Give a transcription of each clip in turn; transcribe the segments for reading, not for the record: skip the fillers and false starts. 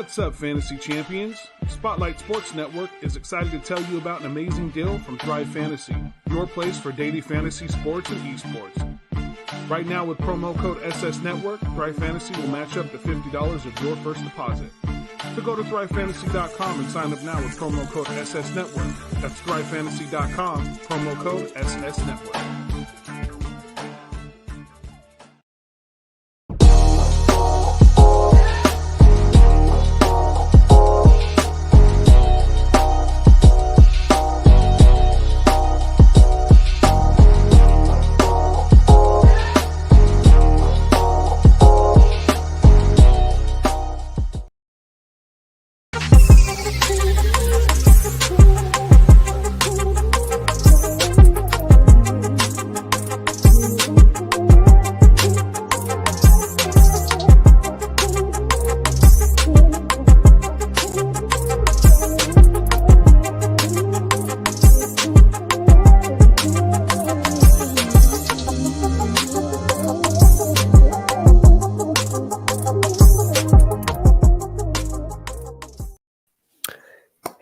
What's up, fantasy champions? Spotlight Sports Network is excited to tell you about an amazing deal from Thrive Fantasy, your place for daily fantasy sports and esports. Right now with promo code SS Network, Thrive Fantasy will match up to $50 of your first deposit. So go to thrivefantasy.com and sign up now with promo code SS Network. That's thrivefantasy.com, promo code SS Network.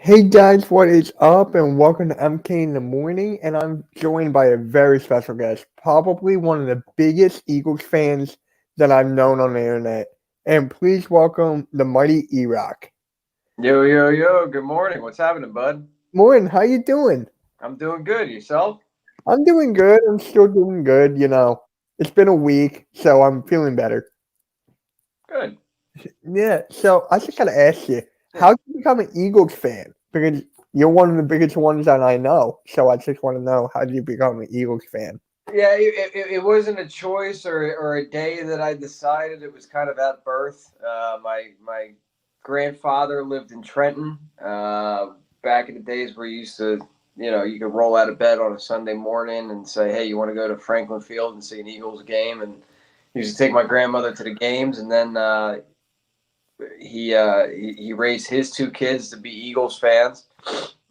Hey guys, what is up, and welcome to MK in the Morning, and I'm joined by a very special guest, probably one of the biggest Eagles fans that I've known on the internet, and please welcome the mighty Erock. Yo, good morning. What's happening, bud? Morning, how you doing? I'm doing good. Yourself? I'm doing good, I'm still doing good, it's been a week, so I'm feeling better. Good. Yeah, so I just gotta ask you, how did you become an Eagles fan? Because you're one of the biggest ones that I know. So I just want to know, how did you become an Eagles fan? Yeah, it wasn't a choice or a day that I decided. It was kind of at birth. My grandfather lived in Trenton back in the days where you used to, you could roll out of bed on a Sunday morning and say, hey, you want to go to Franklin Field and see an Eagles game? And he used to take my grandmother to the games, and then he raised his two kids to be Eagles fans,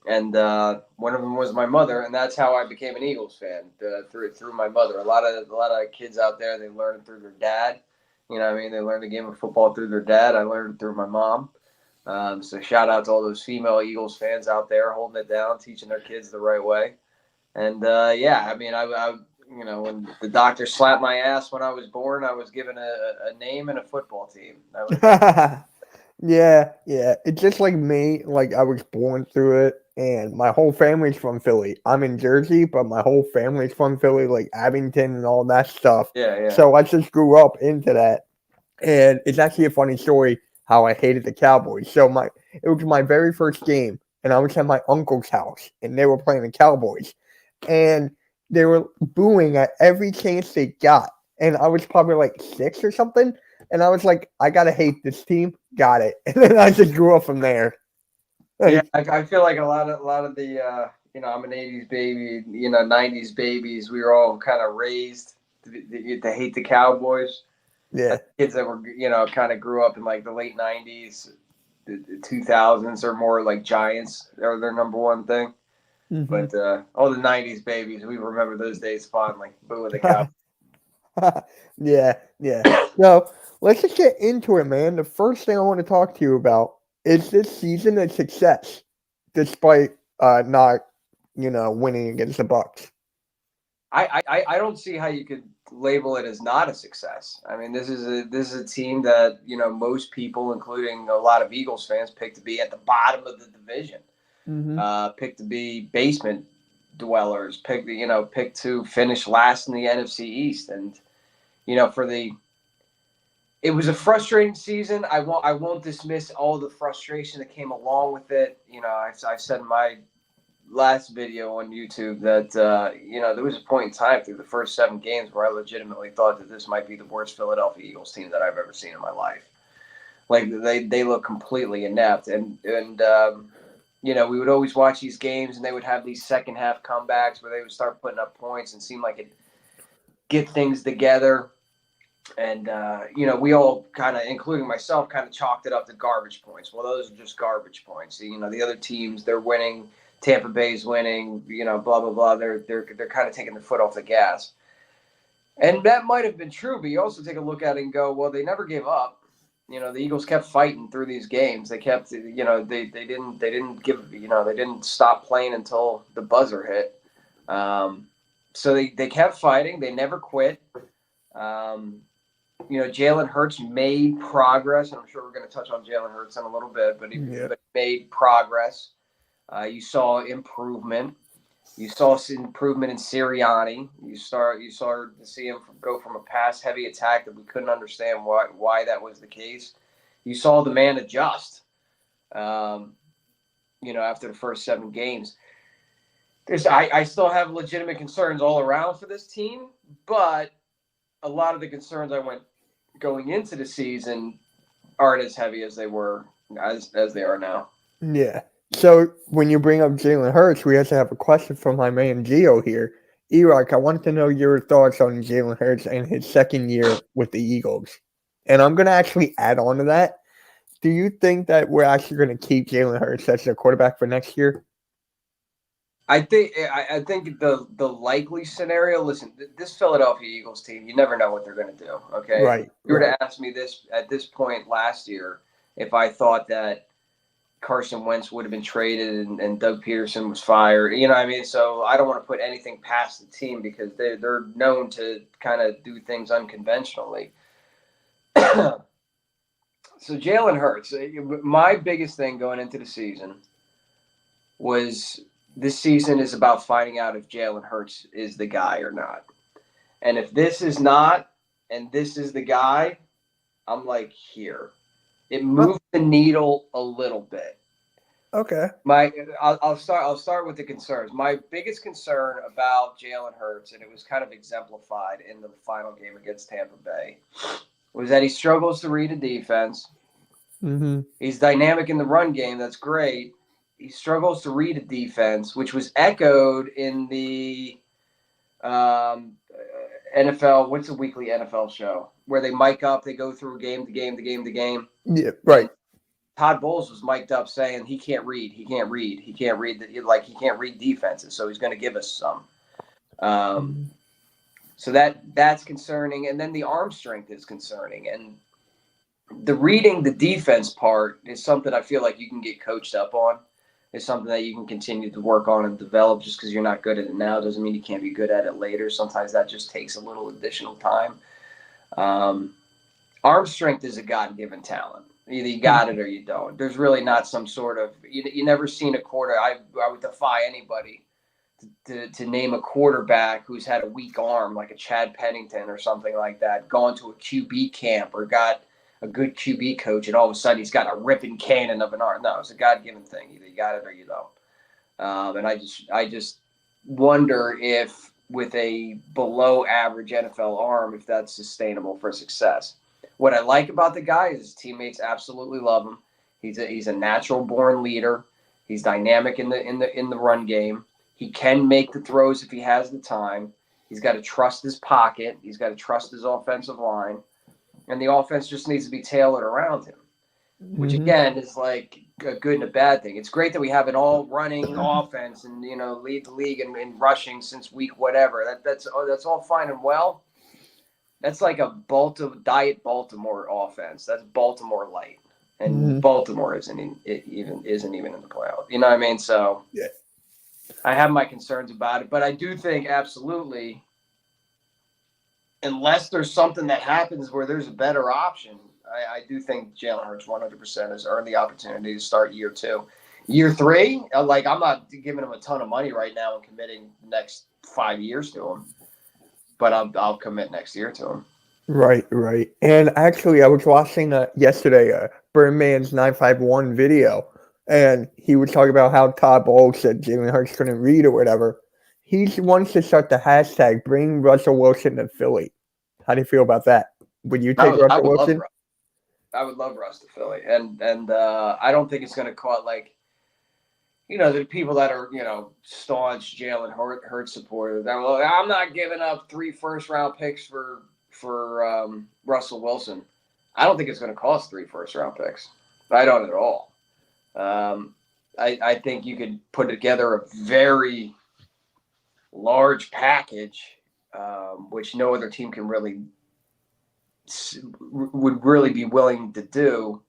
and one of them was my mother, and that's how I became an Eagles fan through my mother. A lot of kids out there, they learn it through their dad. You know what I mean? They learn the game of football through their dad. I learned it through my mom. So shout out to all those female Eagles fans out there holding it down, teaching their kids the right way. And I when the doctor slapped my ass when I was born, I was given a name and a football team. Yeah. It's just like me. Like, I was born through it, and my whole family's from Philly. I'm in Jersey, but my whole family's from Philly, like Abington and all that stuff. Yeah. So I just grew up into that. And it's actually a funny story how I hated the Cowboys. So it was my very first game, and I was at my uncle's house, and they were playing the Cowboys. And they were booing at every chance they got. And I was probably like 6 or something. And I was like, I got to hate this team. Got it. And then I just grew up from there. Yeah, I feel like a lot of the, I'm an 80s baby, 90s babies. We were all kind of raised to hate the Cowboys. Yeah. Kids that were, kind of grew up in like the late 90s, the 2000s are more like Giants are their number one thing. Mm-hmm. But all the 90s babies, we remember those days fondly. Boo the Cowboys. Yeah. So let's just get into it, man. The first thing I want to talk to you about is this season a success, despite not, winning against the Bucs. I don't see how you could label it as not a success. I mean, this is a team that most people, including a lot of Eagles fans, picked to be at the bottom of the division. Mm-hmm. Picked to be basement dwellers. Picked to finish last in the NFC East, and it was a frustrating season. I won't dismiss all the frustration that came along with it. I said in my last video on YouTube that there was a point in time through the first 7 games where I legitimately thought that this might be the worst Philadelphia Eagles team that I've ever seen in my life. Like, they look completely inept, and we would always watch these games, and they would have these second half comebacks where they would start putting up points and seem like it get things together. And, we all kind of, including myself, kind of chalked it up to garbage points. Well, those are just garbage points. The other teams, they're winning. Tampa Bay's winning, blah, blah, blah. They're kind of taking their foot off the gas. And that might have been true, but you also take a look at it and go, well, they never gave up. the Eagles kept fighting through these games. They kept, they didn't stop playing until the buzzer hit. So they kept fighting. They never quit. Jalen Hurts made progress. I'm sure we're going to touch on Jalen Hurts in a little bit, but he made progress. You saw improvement. You saw improvement in Sirianni. You started to see him go from a pass-heavy attack that we couldn't understand why that was the case. You saw the man adjust, after the first 7 games. I still have legitimate concerns all around for this team, but a lot of the concerns going into the season aren't as heavy as they were as they are now. Yeah. So when you bring up Jalen Hurts, we also have a question from my man Gio here. Erock, I wanted to know your thoughts on Jalen Hurts and his second year with the Eagles. And I'm going to actually add on to that. Do you think that we're actually going to keep Jalen Hurts as the quarterback for next year? I think the likely scenario. Listen, this Philadelphia Eagles team, you never know what they're going to do. Okay, right. If you were to ask me this at this point last year, if I thought that Carson Wentz would have been traded and Doug Peterson was fired, So I don't want to put anything past the team because they're known to kind of do things unconventionally. So Jalen Hurts, my biggest thing going into the season was. This season is about finding out if Jalen Hurts is the guy or not. And if this is not, and this is the guy, I'm like, here. It moved the needle a little bit. Okay. I'll start with the concerns. My biggest concern about Jalen Hurts, and it was kind of exemplified in the final game against Tampa Bay, was that he struggles to read a defense. Mm-hmm. He's dynamic in the run game. That's great. He struggles to read a defense, which was echoed in the NFL. What's the weekly NFL show where they mic up? They go through game to game to game to game. Yeah, right. And Todd Bowles was mic'd up saying he can't read. He can't read defenses. So he's going to give us some. So that's concerning. And then the arm strength is concerning. And the reading the defense part is something I feel like you can get coached up on. It's something that you can continue to work on and develop. Just because you're not good at it now doesn't mean you can't be good at it later. Sometimes that just takes a little additional time. Arm strength is a God-given talent. Either you got it or you don't. There's really not some sort of – you never seen a quarter – I would defy anybody to name a quarterback who's had a weak arm like a Chad Pennington or something like that, gone to a QB camp or got – a good QB coach, and all of a sudden he's got a ripping cannon of an arm. No, it's a God-given thing. Either you got it or you don't. And I just wonder if with a below-average NFL arm, if that's sustainable for success. What I like about the guy is his teammates absolutely love him. He's a natural-born leader. He's dynamic in the run game. He can make the throws if he has the time. He's got to trust his pocket. He's got to trust his offensive line. And the offense just needs to be tailored around him, which, again, is like a good and a bad thing. It's great that we have an all-running offense and, lead the league in rushing since week whatever. That's all fine and well. That's like a diet Baltimore offense. That's Baltimore light. And Baltimore isn't even in the playoffs. You know what I mean? So yeah. I have my concerns about it. But I do think absolutely – unless there's something that happens where there's a better option, I do think Jalen Hurts 100% has earned the opportunity to start year 2. Year 3, I'm not giving him a ton of money right now and committing the next 5 years to him, but I'll commit next year to him. Right. And actually, I was watching yesterday Birdman's 951 video, and he was talking about how Todd Bowles said Jalen Hurts couldn't read or whatever. He wants to start the hashtag bring Russell Wilson to Philly. How do you feel about that? Would you take Russell Wilson? I would love Russ to Philly. And I don't think it's going to cause the people that are, staunch Jalen Hurts supporters. I'm not giving up 3 first-round picks for Russell Wilson. I don't think it's going to cost 3 first-round picks. I don't at all. I think you could put together a very large package, which no other team can really would really be willing to do.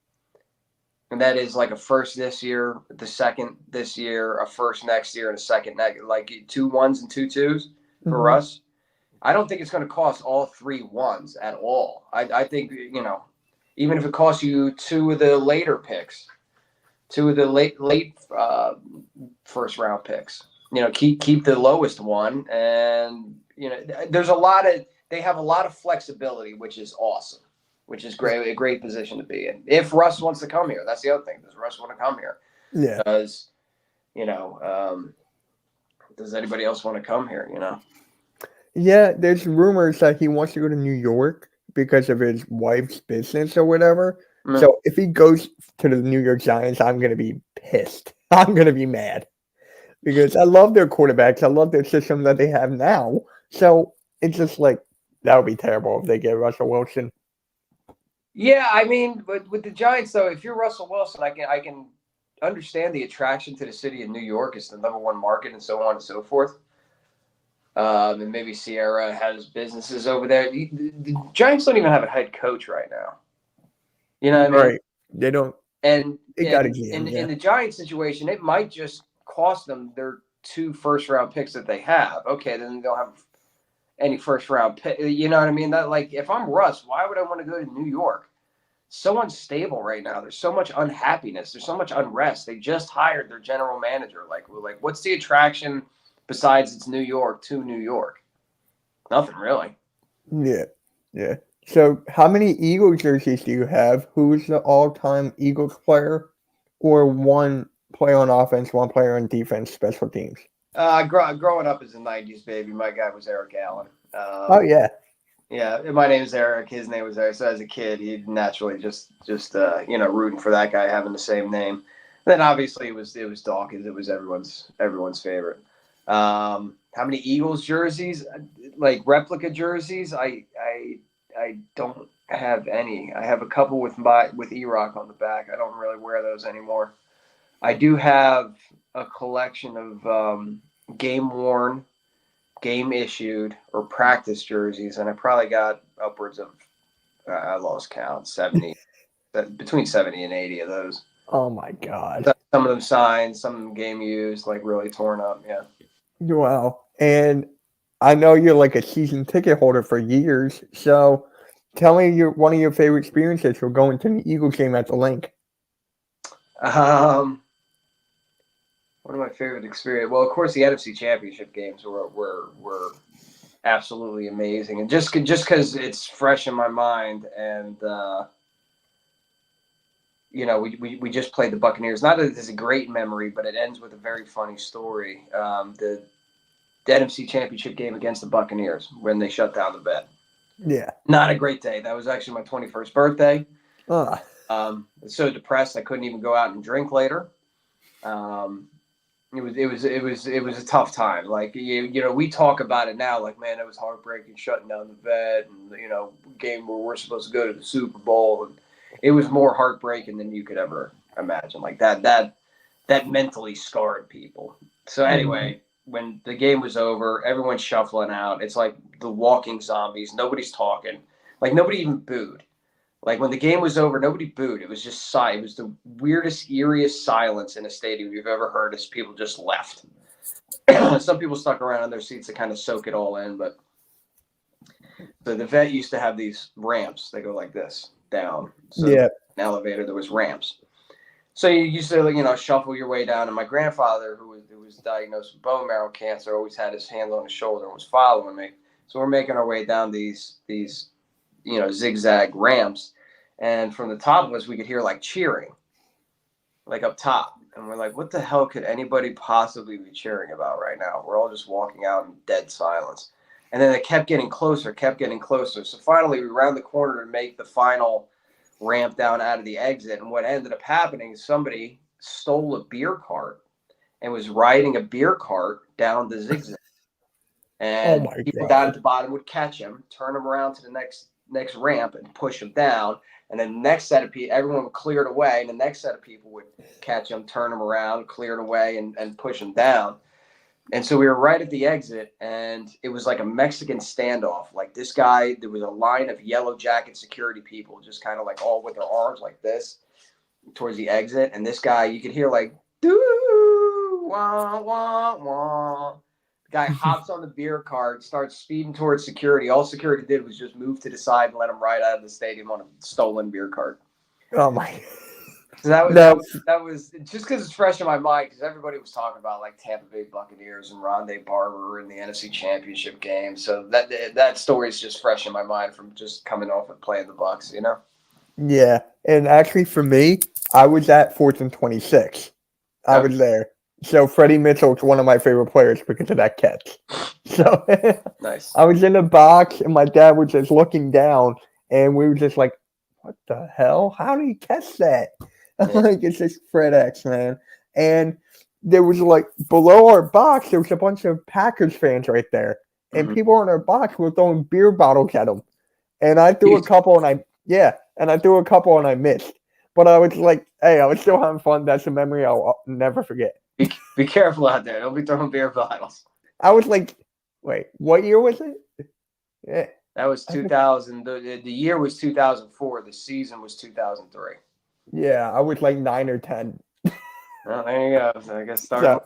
And that is like a first this year, the second this year, a first next year, and a second next, like 2 1s and 2 2s for Mhm. us. I don't think it's going to cost all 3 1s at all. I think, even if it costs you 2 of the later picks, 2 of the late first round picks, keep the lowest one. And, they have a lot of flexibility, which is awesome, which is great, a great position to be in. If Russ wants to come here, that's the other thing. Does Russ want to come here? Yeah. Does anybody else want to come here, Yeah, there's rumors that he wants to go to New York because of his wife's business or whatever. Mm. So if he goes to the New York Giants, I'm going to be pissed. I'm going to be mad because I love their quarterbacks. I love their system that they have now. So it's just like, that would be terrible if they get Russell Wilson. Yeah, I mean, but with the Giants, though, if you're Russell Wilson, I can understand the attraction to the city of New York. It's the #1 market and so on and so forth. And maybe Sierra has businesses over there. The Giants don't even have a head coach right now. You know what I mean? Right. They don't. And They got a GM, in the Giants situation, it might just cost them their 2 first-round picks that they have. Okay, then they don't have any first-round pick. You know what I mean? That, like, if I'm Russ, why would I want to go to New York? So unstable right now. There's so much unhappiness. There's so much unrest. They just hired their general manager. Like, what's the attraction besides it's New York to New York? Nothing really. Yeah. So how many Eagles jerseys do you have? Who's the all-time Eagles player? Or one player on offense, one player on defense, special teams? Growing up as a '90s baby, my guy was Eric Allen. Oh, yeah. Yeah, my name is Eric. His name was Eric. So as a kid, he naturally just rooting for that guy having the same name. Then obviously it was Dawkins. It was everyone's favorite. How many Eagles jerseys? Like replica jerseys? I don't have any. I have a couple with Erock on the back. I don't really wear those anymore. I do have a collection of game worn, game issued, or practice jerseys, and I probably got upwards of I lost count 70, between 70 and 80 of those. Oh my God! Some of them signed, some of them game used, like really torn up. Yeah. Wow! And I know you're like a season ticket holder for years, so tell me one of your favorite experiences for going to the Eagles game at the Link. One of my favorite experiences. Well, of course, the NFC Championship games were absolutely amazing, and just because it's fresh in my mind, and we just played the Buccaneers. Not that it's a great memory, but it ends with a very funny story. The NFC Championship game against the Buccaneers when they shut down the bet. Yeah, not a great day. That was actually my 21st birthday. I was so depressed I couldn't even go out and drink later. It was a tough time. Like we talk about it now, like, man, it was heartbreaking shutting down the vet, and game where we're supposed to go to the Super Bowl, and it was more heartbreaking than you could ever imagine. Like that mentally scarred people. So anyway, when the game was over, everyone's shuffling out. It's like the walking zombies. Nobody's talking. Like nobody even booed. Like when the game was over, nobody booed. It was just it was the weirdest, eeriest silence in a stadium you've ever heard as people just left. Some people stuck around in their seats to kind of soak it all in. But so the vet used to have these ramps. They go like this down. So Yeah. an elevator, there was ramps. So you used to, shuffle your way down. And my grandfather, who was diagnosed with bone marrow cancer, always had his hand on his shoulder and was following me. So we're making our way down these zigzag ramps, and from the top of us we could hear like cheering, like up top, and we're like, what the hell could anybody possibly be cheering about right now? We're all just walking out in dead silence, and then it kept getting closer. So finally we round the corner to make the final ramp down out of the exit, and what ended up happening is somebody stole a beer cart and was riding a beer cart down the zigzag, and people down at the bottom would catch him, turn him around to the next ramp and push him down, and then the next set of people, everyone would clear it away, and the next set of people would catch him, turn him around, clear it away, and push him down. And so we were right at the exit, and it was like a Mexican standoff. Like this guy, there was a line of yellow jacket security people just kind of like all with their arms like this towards the exit. And this guy, you could hear like, doo, wah, wah, wah. The guy hops on the beer cart, starts speeding towards security. All security did was just move to the side and let him ride out of the stadium on a stolen beer cart. Oh my. So that No. was just because it's fresh in my mind, because everybody was talking about like Tampa Bay Buccaneers and Rondé Barber in the NFC Championship game. So that story is just fresh in my mind from just coming off and playing the Bucs, you know? Yeah. And actually for me, I was at 4th and 26. I was there. So Freddie Mitchell is one of my favorite players because of that catch. So nice. I was in the box and my dad was just looking down and we were just like, what the hell? How did he catch that? I'm like, it's just Fred X, man. And there was like below our box, there was a bunch of Packers fans right there. And people in our box were throwing beer bottles at him. And I threw a couple and I missed. But I was like, hey, I was still having fun. That's a memory I'll never forget. Be careful out there. Don't be throwing beer bottles. I was like, wait, what year was it? Yeah. That was 2000. The year was 2004. The season was 2003. Yeah, I was like 9 or 10. Well, there you go. So I guess start.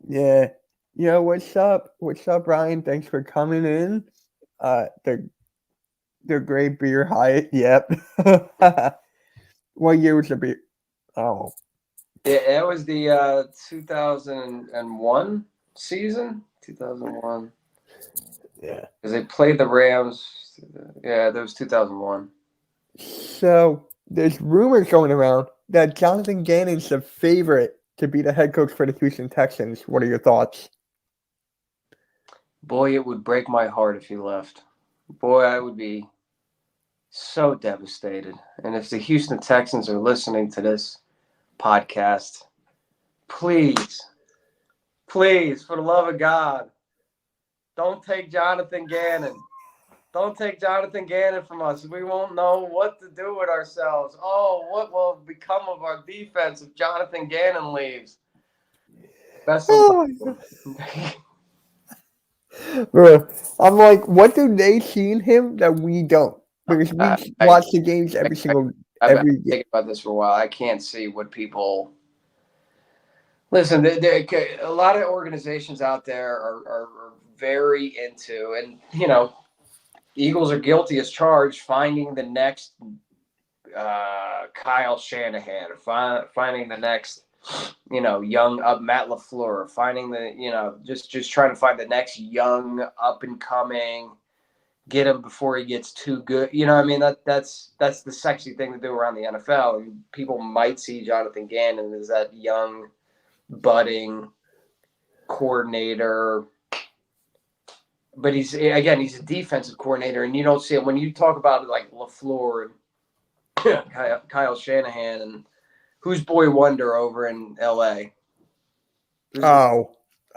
Yeah. Yo, what's up? What's up, Bryan? Thanks for coming in. The great beer Hyatt. Yep. What year was the beer? Oh. Yeah, it was the 2001 season. 2001. Yeah. Because they played the Rams. Yeah, that was 2001. So there's rumors going around that Jonathan Gannon's the favorite to be the head coach for the Houston Texans. What are your thoughts? Boy, it would break my heart if he left. Boy, I would be so devastated. And if the Houston Texans are listening to this podcast, please, for the love of God, don't take Jonathan Gannon. Don't take Jonathan Gannon from us. We won't know what to do with ourselves. Oh, what will become of our defense if Jonathan Gannon leaves? Best of luck. Bro, I'm like, what do they see in him that we don't? Because we watch the games every I've been thinking about this for a while. I can't see what people. Listen, a lot of organizations out there are very into, and you know, Eagles are guilty as charged, finding the next Kyle Shanahan, or finding the next, you know, young Matt LaFleur, finding the, you know, just trying to find the next young up and coming, get him before he gets too good. You know what I mean? That's the sexy thing to do around the NFL. And people might see Jonathan Gannon as that young, budding coordinator. But he's a defensive coordinator, and you don't see it when you talk about it like LaFleur and Kyle Shanahan and who's Boy Wonder over in L.A. I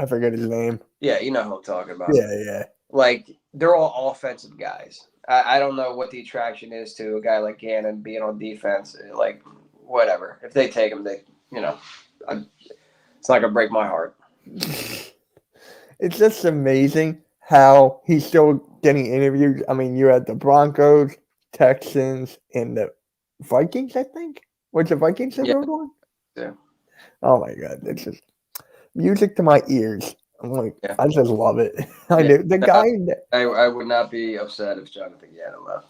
forget his name. Yeah, you know who I'm talking about. Yeah. Like, they're all offensive guys. I don't know what the attraction is to a guy like Gannon being on defense. Like, whatever. If they take him, it's not going to break my heart. It's just amazing how he's still getting interviewed. I mean, you had the Broncos, Texans, and the Vikings, I think. Was the Vikings the third one? Yeah. Oh, my God. It's just music to my ears. I'm like, I just love it. I do. The guy. I would not be upset if Jonathan Gannon left.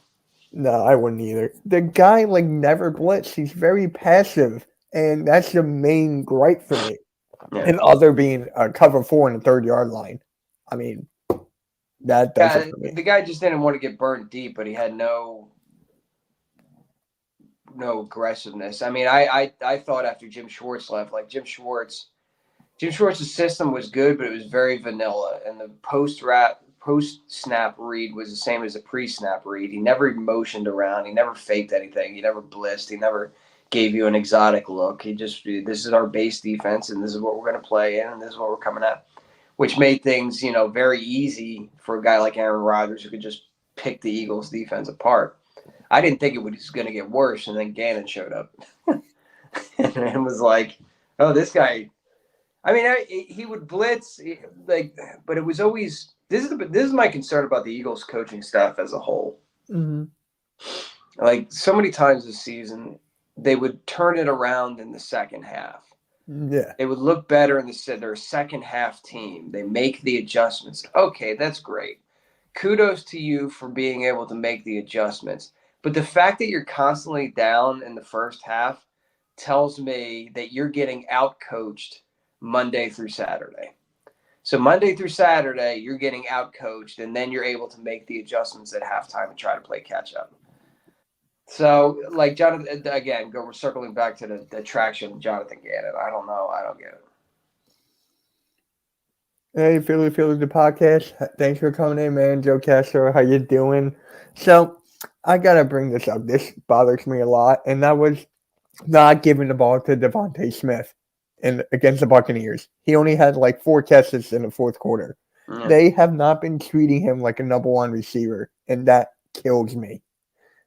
No, I wouldn't either. The guy, like, never blitzed. He's very passive, and that's the main gripe for me. Yeah. And other being cover 4 in the 3rd-yard line. I mean, that does it for me. The guy just didn't want to get burned deep, but he had no aggressiveness. I mean, I thought after Jim Schwartz left, like Jim Schwartz's system was good, but it was very vanilla. And the post-snap read was the same as the pre-snap read. He never motioned around. He never faked anything. He never blitzed. He never gave you an exotic look. This is our base defense, and this is what we're going to play in, and this is what we're coming at, which made things, very easy for a guy like Aaron Rodgers who could just pick the Eagles' defense apart. I didn't think it was going to get worse, and then Gannon showed up. And it was like, oh, this guy I mean, he would blitz but it was always this is my concern about the Eagles coaching staff as a whole. Mm-hmm. Like so many times this season, they would turn it around in the second half. Yeah. They would look better in their second half team. They make the adjustments. Okay, that's great. Kudos to you for being able to make the adjustments. But the fact that you're constantly down in the first half tells me that you're getting outcoached Monday through Saturday. So Monday through Saturday, you're getting outcoached, and then you're able to make the adjustments at halftime and try to play catch up. So, like Jonathan, again, we're circling back to the traction of Jonathan Gannon. I don't know. I don't get it. Hey, Philly, the podcast. Thanks for coming in, man. Joe Castro, how you doing? So, I got to bring this up. This bothers me a lot, and that was not giving the ball to Devontae Smith against the Buccaneers. He only had like 4 catches in the fourth quarter. Yeah. They have not been treating him like a number 1 receiver, and that kills me.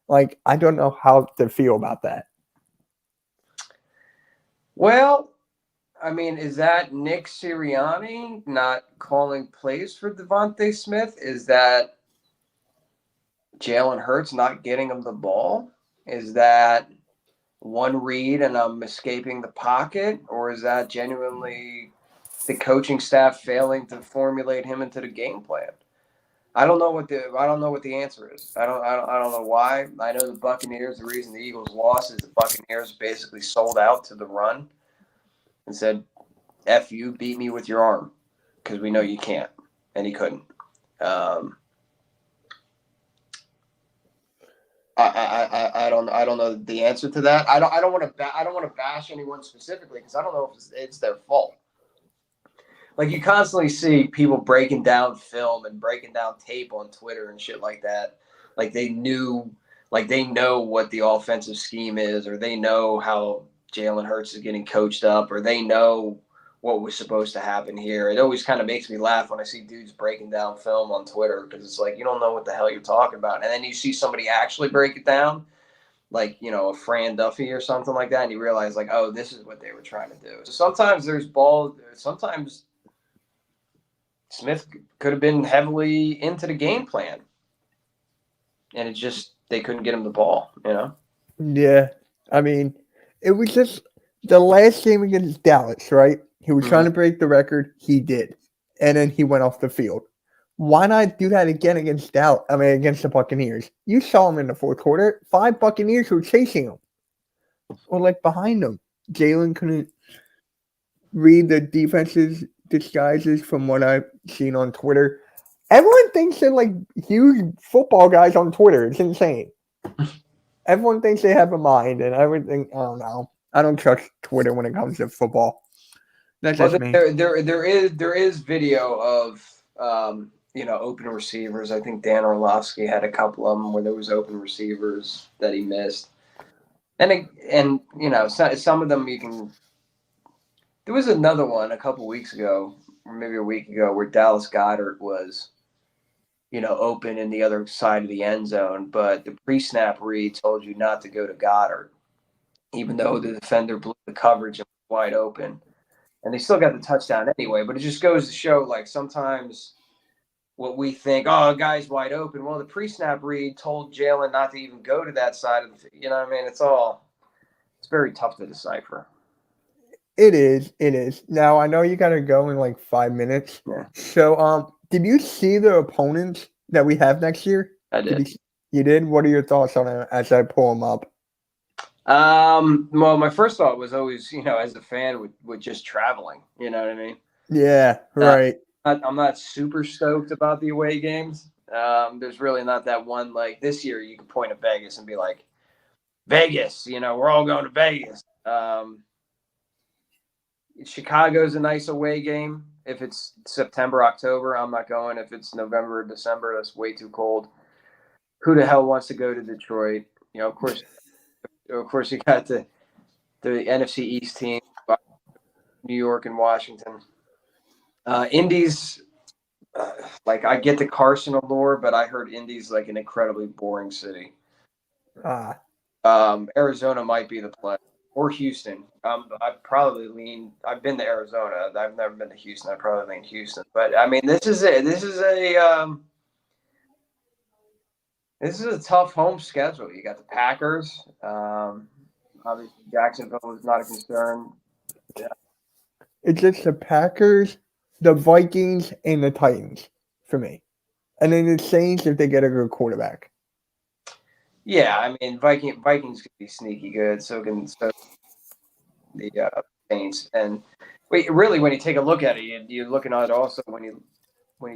Like, I don't know how to feel about that. Well, I mean, is that Nick Sirianni not calling plays for Devontae Smith? Is that Jalen Hurts not getting him the ball? Is that one read and I'm escaping the pocket? Or is that genuinely the coaching staff failing to formulate him into the game plan? I don't know what the answer is. I don't know why. I know the Buccaneers, the reason the Eagles lost is the Buccaneers basically sold out to the run and said, F you, beat me with your arm, because we know you can't, and he couldn't. I don't know the answer to that. I don't want to bash anyone specifically, because I don't know if it's their fault. Like, you constantly see people breaking down film and breaking down tape on Twitter and shit like that. Like they know what the offensive scheme is, or they know how Jalen Hurts is getting coached up, or they know what was supposed to happen here. It always kind of makes me laugh when I see dudes breaking down film on Twitter, because it's like, you don't know what the hell you're talking about. And then you see somebody actually break it down, like, a Fran Duffy or something like that, and you realize, like, oh, this is what they were trying to do. So sometimes sometimes Smith could have been heavily into the game plan, and it just, they couldn't get him the ball, Yeah. I mean, it was just the last game against Dallas, right? He was trying to break the record. He did. And then he went off the field. Why not do that again against against the Buccaneers? You saw him in the fourth quarter. 5 Buccaneers were chasing him, or like behind him. Jalen couldn't read the defense's disguises from what I've seen on Twitter. Everyone thinks they're like huge football guys on Twitter. It's insane. Everyone thinks they have a mind and everything. I don't know. I don't trust Twitter when it comes to football. That's just me. There is video of open receivers. I think Dan Orlovsky had a couple of them where there was open receivers that he missed, and some of them you can. There was another one a couple weeks ago, or maybe a week ago, where Dallas Goedert was, open in the other side of the end zone, but the pre-snap read told you not to go to Goedert, even though the defender blew the coverage and was wide open. And they still got the touchdown anyway, but it just goes to show, like, sometimes what we think, oh, a guy's wide open. Well, the pre-snap read told Jalen not to even go to that side of the, it's very tough to decipher. It is. Now, I know you got to go in like 5 minutes. Yeah. So, did you see the opponents that we have next year? I did. You did? What are your thoughts on it as I pull them up? Well, my first thought was always, as a fan with just traveling, you know what I mean? Yeah, right. I'm not super stoked about the away games. There's really not that one, like this year you could point at Vegas and be like, Vegas, we're all going to Vegas. Chicago's a nice away game. If it's September, October, I'm not going. If it's November or December, that's way too cold. Who the hell wants to go to Detroit? Of course you got the NFC East team, New York and Washington. Indy's, I get the Carson allure, but I heard Indy's like an incredibly boring city. Arizona might be the play. or Houston. I've been to Arizona. I've never been to Houston. I'd probably lean Houston. But I mean, this is a tough home schedule. You got the Packers. Obviously, Jacksonville is not a concern. Yeah. It's just the Packers, the Vikings, and the Titans for me. And then the Saints if they get a good quarterback. Yeah, I mean, Vikings could be sneaky good. So can the Saints. And really, when you take a look at it, you're looking at it also when you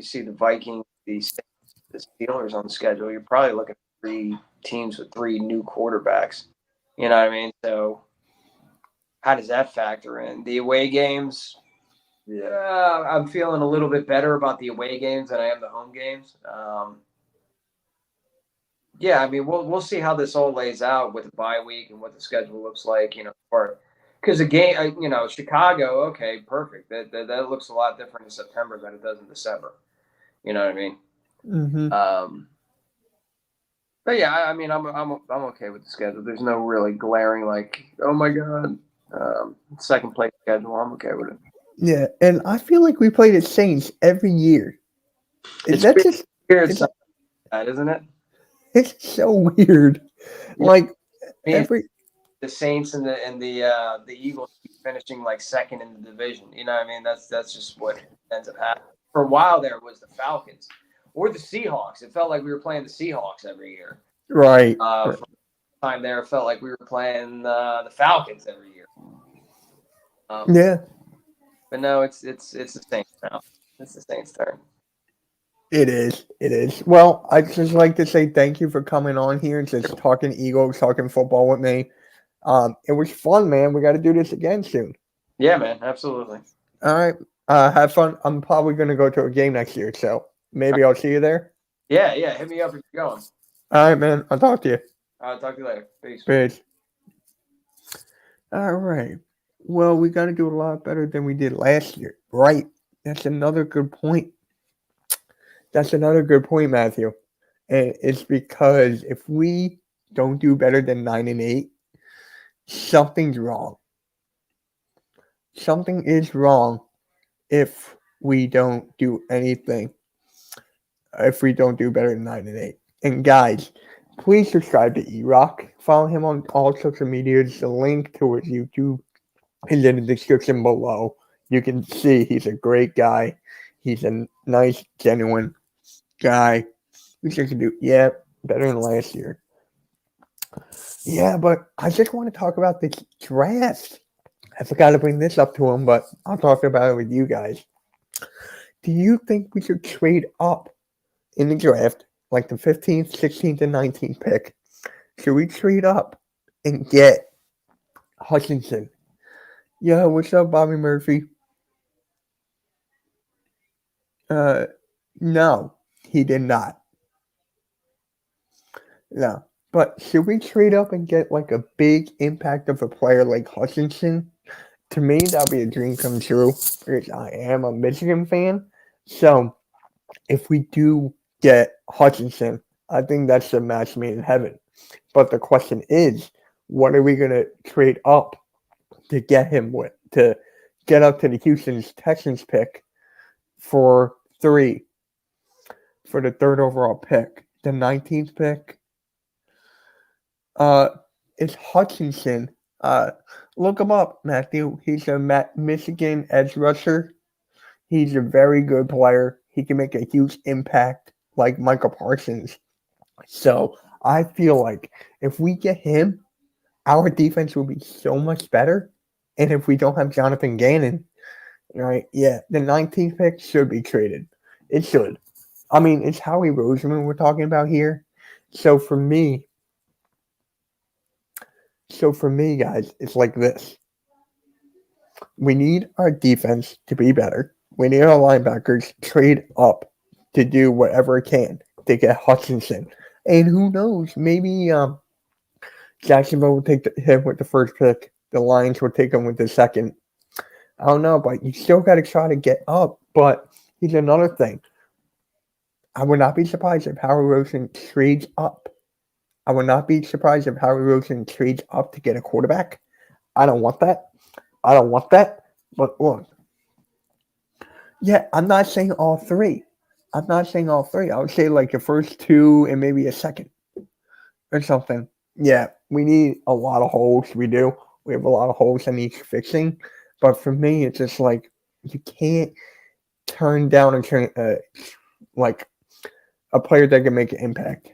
see the Vikings, the Steelers on the schedule. You're probably looking at 3 teams with 3 new quarterbacks. You know what I mean? So how does that factor in? The away games, yeah, I'm feeling a little bit better about the away games than I am the home games. Yeah, I mean, we'll see how this all lays out with the bye week and what the schedule looks like, because the game, Chicago, okay, perfect. That looks a lot different in September than it does in December. You know what I mean? Mm-hmm. But yeah, I mean, I'm okay with the schedule. There's no really glaring like, oh my god, second place schedule. I'm okay with it. Yeah, and I feel like we play the Saints every year. It's That just weird, isn't it? it's so weird. Yeah. Like I mean, every the Saints and the Eagles keep finishing like second in the division. You know what I mean? That's just what ends up happening. For a while there was the Falcons or the Seahawks. It felt like we were playing the Seahawks every year. right. For a time there, it felt like we were playing the Falcons every year. Yeah. But no, it's the Saints now. It's the Saints' turn. It is. It is. Well, I'd just like to say thank you for coming on here and just talking Eagles, talking football with me. It was fun, man. We got to do this again soon. Yeah, man. Absolutely. All right. Have fun. I'm probably going to go to a game next year, so maybe I'll see you there. Yeah. Hit me up if you're going. All right, man. I'll talk to you. I'll talk to you later. Peace. Peace. All right. Well, we got to do a lot better than we did last year. Right. That's another good point. Matthew. And it's because if we don't do better than 9-8, something's wrong. Something is wrong if we don't do anything. If we don't do better than 9-8. And guys, please subscribe to Erock. Follow him on all social medias. The link to his YouTube is in the description below. You can see he's a great guy. He's a nice, genuine guy. We should do, better than last year. Yeah, but I just want to talk about this draft. I forgot to bring this up to him, but I'll talk about it with you guys. Do you think we should trade up in the draft, like the 15th, 16th, and 19th pick? Should we trade up and get Hutchinson? Yeah, what's up, Bobby Murphy? No, he did not. No. But should we trade up and get like a big impact of a player like Hutchinson? To me, that would be a dream come true because I am a Michigan fan. So if we do get Hutchinson, I think that's a match made in heaven. But the question is, what are we going to trade up to get him with? To get up to the Houston Texans pick for 3 for the 3rd overall pick. The 19th pick. It's Hutchinson. Look him up, Matthew. He's a Michigan edge rusher. He's a very good player. He can make a huge impact like Michael Parsons. So I feel like if we get him, our defense will be so much better. And if we don't have Jonathan Gannon, right, the 19th pick should be traded. It should. I mean, it's Howie Roseman we're talking about here. So for me, guys, it's like this. We need our defense to be better. We need our linebackers to trade up to do whatever it can to get Hutchinson. And who knows, maybe Jacksonville will take him with the first pick. The Lions will take him with the second. I don't know, but you still got to try to get up. But here's another thing. I would not be surprised if Howie Roseman trades up. I would not be surprised if Howie Roseman trades up to get a quarterback. I don't want that. I don't want that. But look, yeah, I'm not saying all three. I'm not saying all three. I would say like the first two and maybe a second or something. Yeah, we need a lot of holes. We do. We have a lot of holes that need fixing. But for me, it's just like you can't turn down like a player that can make an impact.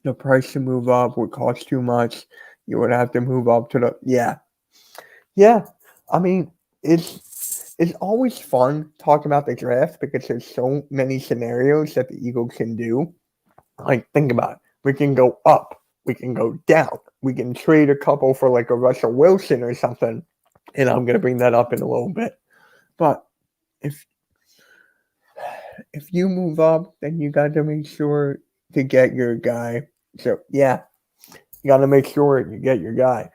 The price to move up would cost too much. You would have to move up to the yeah. I mean, it's always fun talking about the draft because there's so many scenarios that the Eagles can do. Like, think about it. We can go up. We can go down. We can trade a couple for like a Russell Wilson or something. And I'm gonna bring that up in a little bit. But if you move up, then you got to make sure to get your guy. So yeah, you got to make sure you get your guy.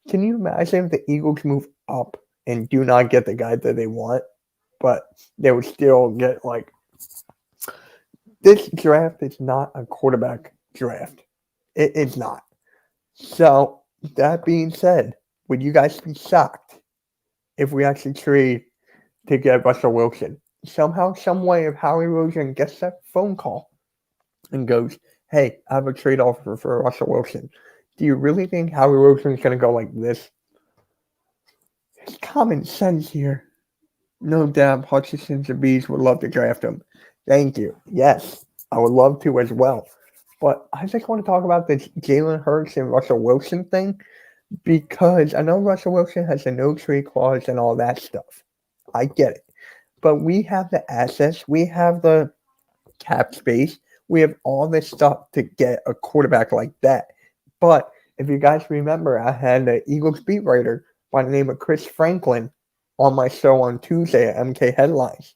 Can you imagine if the Eagles move up and do not get the guy that they want, but they would still get like this draft is not a quarterback draft. It's not. So that being said, would you guys be shocked if we actually trade to get Russell Wilson? Somehow, some way, if Howie Roseman gets that phone call and goes, "Hey, I have a trade offer for Russell Wilson." Do you really think Howie Roseman is going to go like this? It's common sense here. No doubt, Hutchinson's and Bees would love to draft him. Thank you. Yes, I would love to as well. But I just want to talk about this Jalen Hurts and Russell Wilson thing because I know Russell Wilson has a no trade clause and all that stuff. I get it. But we have the assets, we have the cap space, we have all this stuff to get a quarterback like that. But if you guys remember, I had an Eagles beat writer by the name of Chris Franklin on my show on Tuesday at MK Headlines.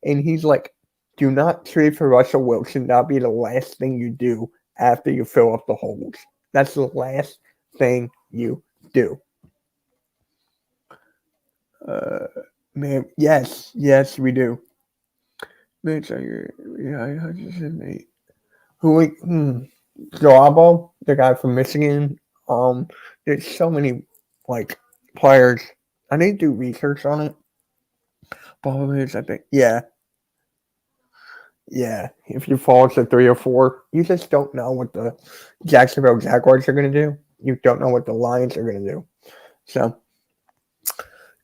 And he's like, do not trade for Russell Wilson. That'll be the last thing you do after you fill up the holes. That's the last thing you do. Man, yes, we do. Mitch, Joabo, the guy from Michigan. There's so many like players. I need to do research on it. Problem is, I think, yeah. If you fall to 3 or 4, you just don't know what the Jacksonville Jaguars are going to do. You don't know what the Lions are going to do. So,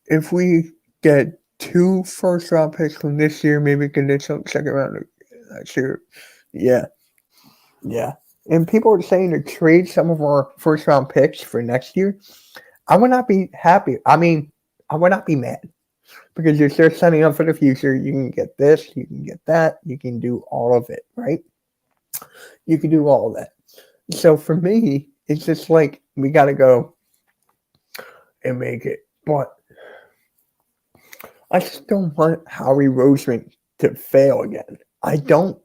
if we get 2 first-round picks from this year, maybe we can get some second round next year. Yeah. And people are saying to trade some of our first-round picks for next year. I would not be happy. I mean, I would not be mad. Because you're still setting up for the future. You can get this, you can get that, you can do all of it, right? You can do all of that. So for me, it's just like we got to go and make it. But I just don't want Howie Roseman to fail again. I don't.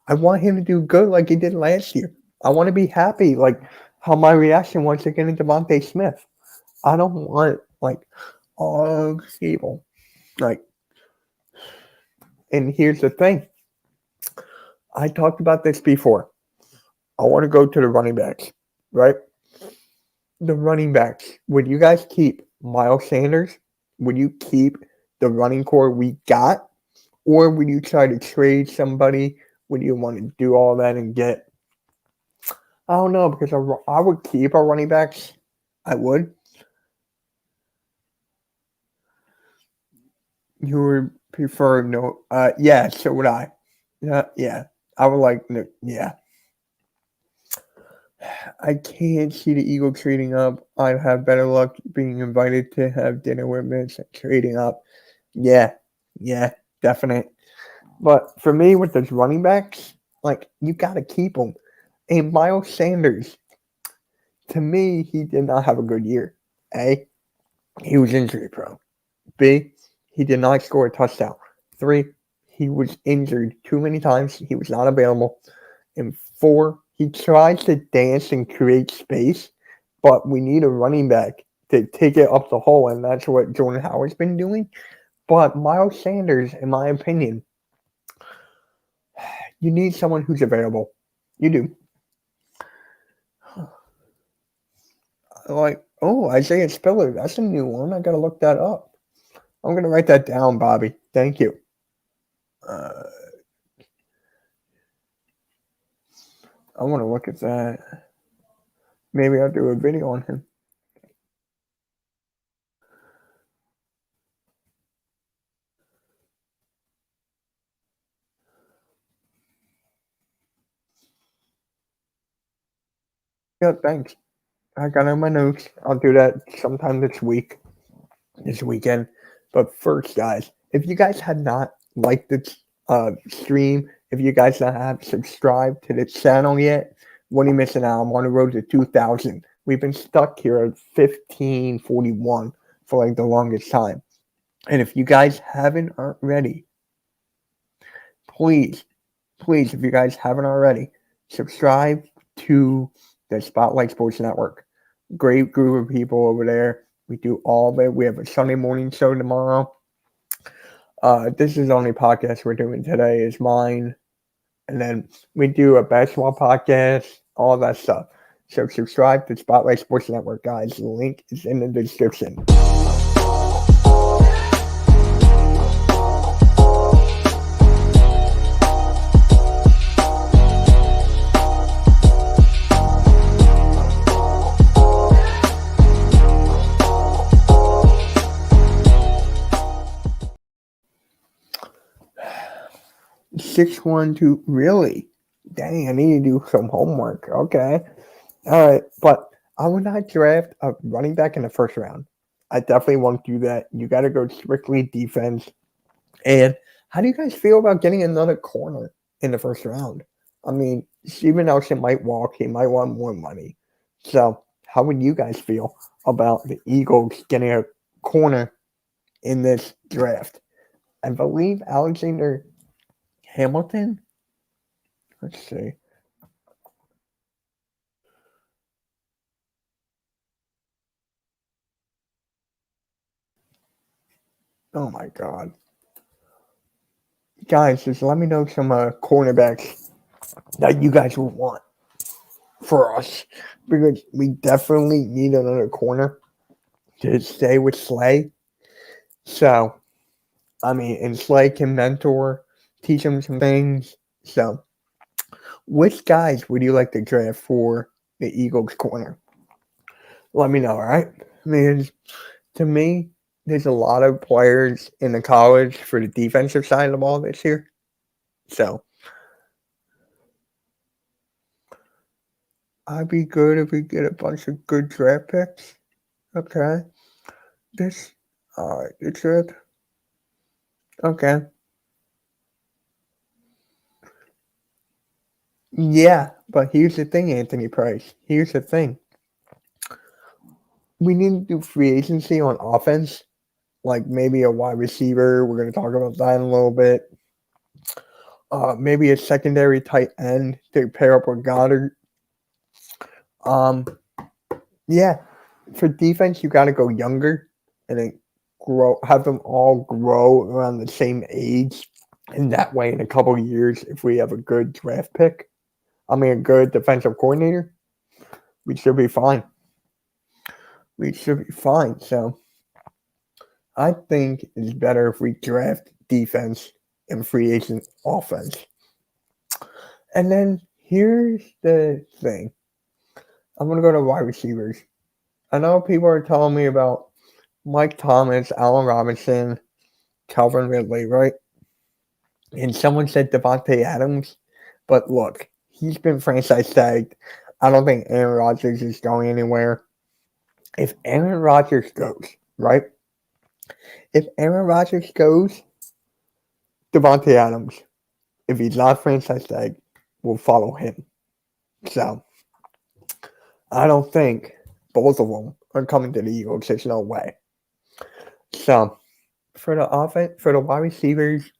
I want him to do good like he did last year. I want to be happy like how my reaction was to getting Donte Smith. I don't want like all people. Like, and here's the thing. I talked about this before. I want to go to the running backs, right? The running backs. Would you guys keep Miles Sanders? Would you keep the running core we got? Or would you try to trade somebody? Would you want to do all that and get? I don't know, because I would keep our running backs. I would. You would prefer no? Yeah, so would I. Yeah. I would like no. Yeah. I can't see the Eagles trading up. I'd have better luck being invited to have dinner with Mitch and trading up. Yeah, definite. But for me, with those running backs, like, you got to keep them. And Miles Sanders, to me, he did not have a good year. A, he was injury prone. B, he did not score a touchdown. 3, he was injured too many times. He was not available. And 4, he tries to dance and create space, but we need a running back to take it up the hole, and that's what Jordan Howard's been doing. But Miles Sanders, in my opinion, you need someone who's available. You do. Like, Oh, Isaiah Spiller. That's a new one. I gotta look that up. I'm gonna write that down, Bobby. Thank you. Uh, I want to look at that. Maybe I'll do a video on him. Yeah, thanks. I got it in my notes. I'll do that sometime this weekend. But first, guys, if you guys had not liked this stream, if you guys have subscribed to the channel yet, what are you missing out? I'm on the road to 2,000. We've been stuck here at 1541 for like the longest time. And if you guys haven't already, please, if you guys haven't already, subscribe to the Spotlight Sports Network. Great group of people over there. We do all of it. We have a Sunday morning show tomorrow. This is the only podcast we're doing today is mine. And then we do a basketball podcast, all that stuff. So subscribe to Spotlight Sports Network, guys. The link is in the description. 612. Really? Dang, I need to do some homework. Okay. All right. But I would not draft a running back in the first round. I definitely won't do that. You got to go strictly defense. And how do you guys feel about getting another corner in the first round? I mean, Steven Nelson might walk. He might want more money. So how would you guys feel about the Eagles getting a corner in this draft? I believe Alexander Hamilton. Let's see. Oh my God. Guys, just let me know some cornerbacks that you guys will want for us. Because we definitely need another corner to stay with Slay. So, I mean, and Slay can mentor, teach him some things. So, which guys would you like to draft for the Eagles corner? Let me know, all right? I mean, to me, there's a lot of players in the college for the defensive side of the ball this year. So, I'd be good if we get a bunch of good draft picks. Okay. All right, it's it. Okay. Yeah, but here's the thing, Anthony Price. Here's the thing. We need to do free agency on offense, like maybe a wide receiver. We're going to talk about that in a little bit. Maybe a secondary tight end to pair up with Goddard. Yeah, for defense, you got to go younger and then have them all grow around the same age. And that way, in a couple of years, if we have a good draft pick, a good defensive coordinator, we should be fine. So I think it's better if we draft defense and free agent offense. And then here's the thing. I'm going to go to wide receivers. I know people are telling me about Mike Thomas, Allen Robinson, Calvin Ridley, right? And someone said Devontae Adams. But look, he's been franchise tagged. I don't think Aaron Rodgers is going anywhere. If Aaron Rodgers goes, right? If Aaron Rodgers goes, Devontae Adams, if he's not franchise tagged, will follow him. So, I don't think both of them are coming to the Eagles. There's no way. So, for the offense, for the wide receivers,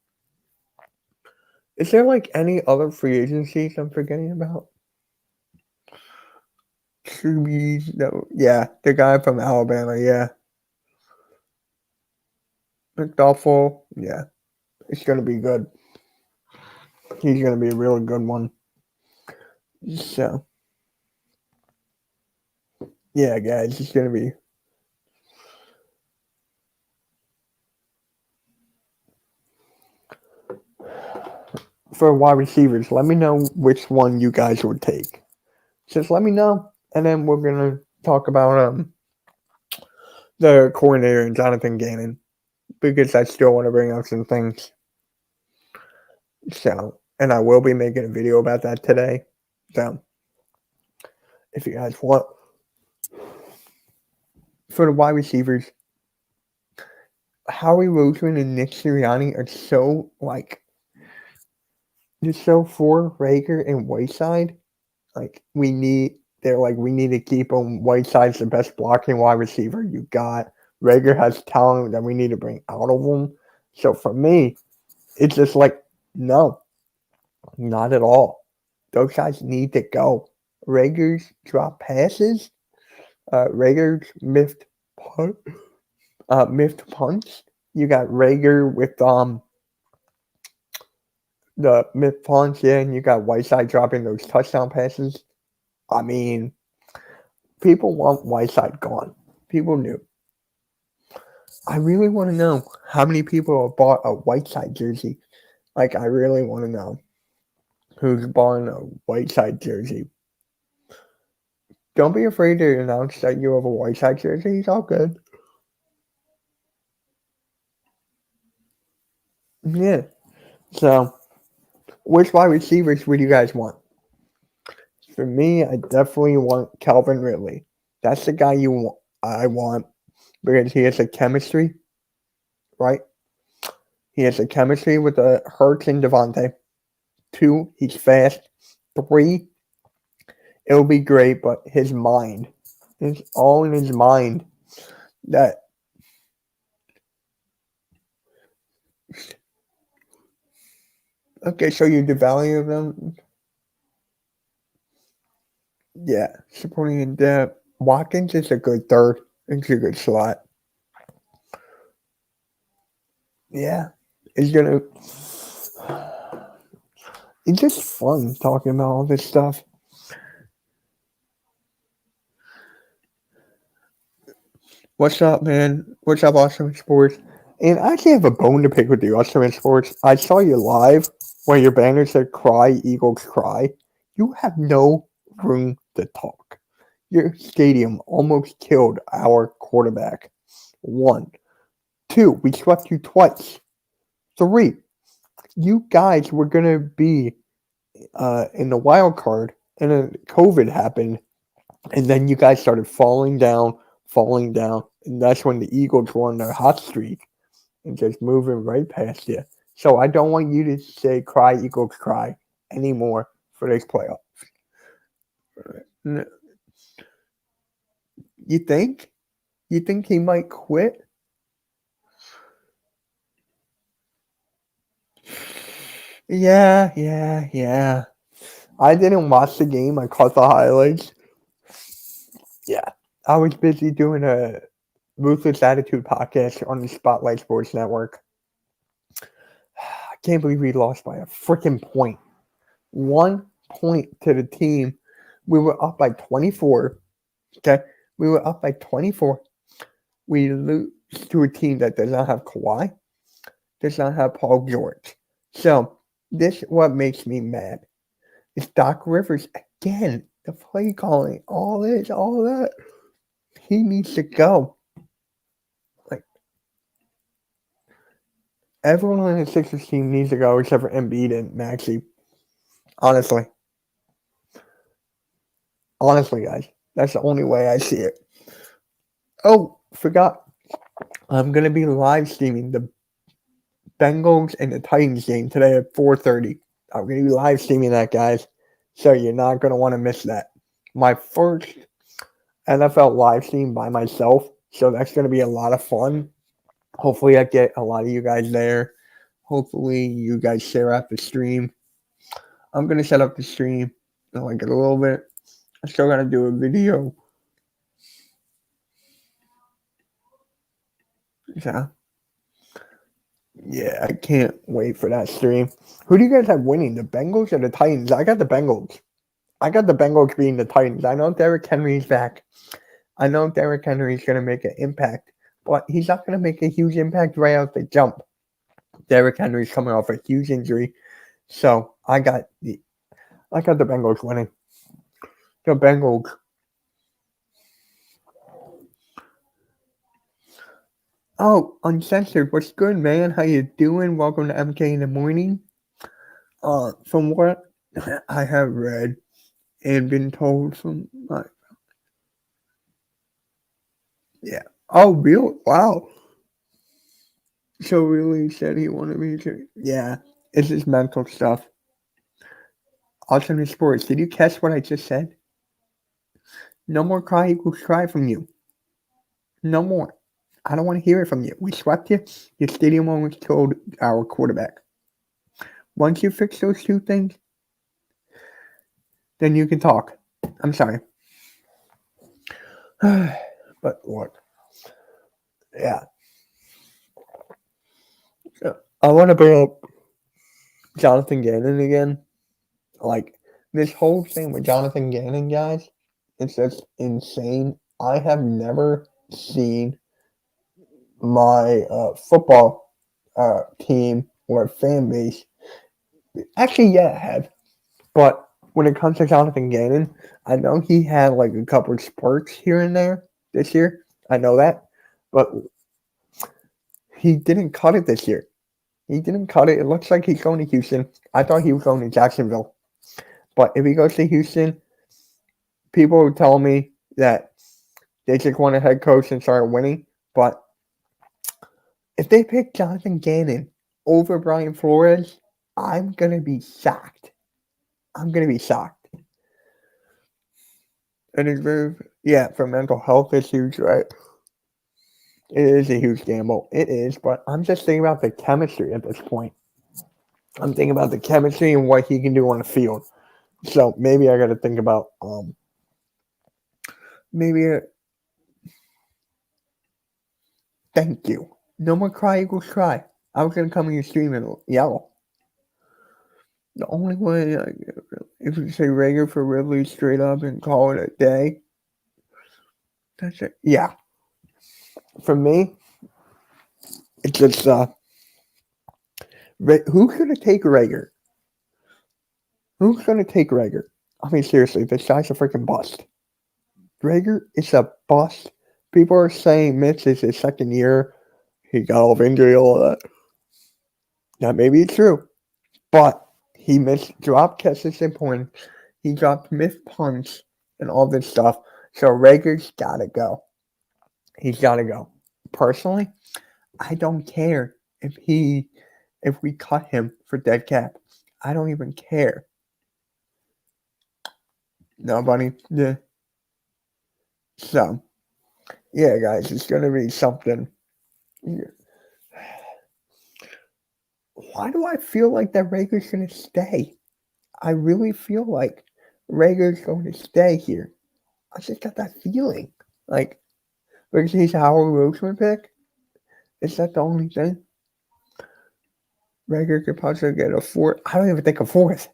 is there like any other free agencies I'm forgetting about? No, yeah, the guy from Alabama, yeah. McDuffel, yeah. It's going to be good. He's going to be a really good one. So, Yeah, guys, it's going to be. For wide receivers, let me know which one you guys would take. Just let me know, and then we're going to talk about the coordinator and Jonathan Gannon, because I still want to bring up some things. So, and I will be making a video about that today. So, if you guys want, for the wide receivers, Howie Roseman and Nick Sirianni are so they're so for Rager and Whiteside. We need to keep him. Whiteside's the best blocking wide receiver you got. Rager has talent that we need to bring out of him. So for me, it's just no, not at all. Those guys need to go. Rager's drop passes. Rager's miffed punts. You got Rager with the miffed punts, yeah, and you got Whiteside dropping those touchdown passes. I mean, people want Whiteside gone. People do. I really want to know how many people have bought a Whiteside jersey. I really want to know who's buying a Whiteside jersey. Don't be afraid to announce that you have a Whiteside jersey. It's all good. Yeah. So, which wide receivers would you guys want? For me, I definitely want Calvin Ridley. That's the guy I want because he has a chemistry, right? He has a chemistry with Hurts and Donte. 2, he's fast. 3, it'll be great, but his mind, it's all in his mind that okay, so you devalue them. Yeah, supporting in depth. Watkins is a good third. It's a good slot. Yeah, it's gonna. It's just fun talking about all this stuff. What's up, man? What's up, Awesome Sports? And I actually have a bone to pick with you, Awesome Sports. I saw you live where your banner said "Cry Eagles Cry." You have no room to talk. Your stadium almost killed our quarterback. 1. 2, we swept you twice. 3, you guys were going to be in the wild card, and then COVID happened, and then you guys started falling down, and that's when the Eagles were on their hot streak and just moving right past you. So I don't want you to say "Cry Eagles Cry" anymore for this playoff. You think? You think he might quit? Yeah. I didn't watch the game. I caught the highlights. Yeah. I was busy doing a Ruthless Attitude podcast on the Spotlight Sports Network. I can't believe we lost by a freaking point. 1 point to the team. We were up by 24. Okay? We were up by 24. We lose to a team that does not have Kawhi, does not have Paul George. So, this is what makes me mad. It's Doc Rivers again. The play calling, all this, all that. He needs to go. Everyone on the Sixers team needs to go except for Embiid and Maxey. Honestly, guys, that's the only way I see it. Oh, forgot. I'm gonna be live streaming the Bengals and the Titans game today at 4:30. I'm gonna be live streaming that, guys. So you're not gonna want to miss that. My first NFL live stream by myself. So that's gonna be a lot of fun. Hopefully, I get a lot of you guys there. Hopefully, you guys share out the stream. I'm going to set up the stream in a little bit. I still got to do a video. Yeah, I can't wait for that stream. Who do you guys have winning, the Bengals or the Titans? I got the Bengals. I got the Bengals beating the Titans. I know Derrick Henry's back. I know Derrick Henry is going to make an impact, but he's not going to make a huge impact right out the jump. Derrick Henry's coming off a huge injury, so I got the Bengals winning. The Bengals. Oh, Uncensored, what's good, man? How you doing? Welcome to MK in the morning. From what I have read and been told from my... Yeah. Oh, real? Wow. So really said he wanted me to... Yeah. It's just mental stuff. Alternate sports. Did you catch what I just said? No more cry equals cry from you. No more. I don't want to hear it from you. We swept you. Your stadium almost killed our quarterback. Once you fix those two things, then you can talk. I'm sorry. But look. Yeah. I want to bring up Jonathan Gannon again. Like, this whole thing with Jonathan Gannon, guys, it's just insane. I have never seen my football team or fan base. Actually, yeah, I have. But when it comes to Jonathan Gannon, I know he had like a couple of spurts here and there this year. I know that. But he didn't cut it this year. He didn't cut it. It looks like he's going to Houston. I thought he was going to Jacksonville. But if he goes to Houston, people would tell me that they just want a head coach and start winning. But if they pick Jonathan Gannon over Brian Flores, I'm going to be shocked. I'm going to be shocked. And it's very, yeah, for mental health issues, right? It is a huge gamble. It is, but I'm just thinking about the chemistry at this point. I'm thinking about the chemistry and what he can do on the field. So maybe I got to think about thank you. No more cry equals cry. I was going to come in your stream and yell. The only way, if you say Rager for Ridley straight up and call it a day, that's it. Yeah. For me, it's just, who's going to take Rager? Who's going to take Rager? I mean, seriously, this guy's a freaking bust. Rager is a bust. People are saying Mitch is his second year. He got off injury, all of that. That may be true. But he missed drop catches and points. He dropped missed punts and all this stuff. So Rager's got to go. He's got to go. Personally, I don't care if we cut him for dead cap. I don't even care. Nobody. Yeah. So, yeah, guys, it's going to be something. Why do I feel like that Rager's going to stay? I really feel like Rager's going to stay here. I just got that feeling. Like, because he's a Howard Roseman pick? Is that the only thing? Rager could possibly get a fourth. I don't even think a fourth.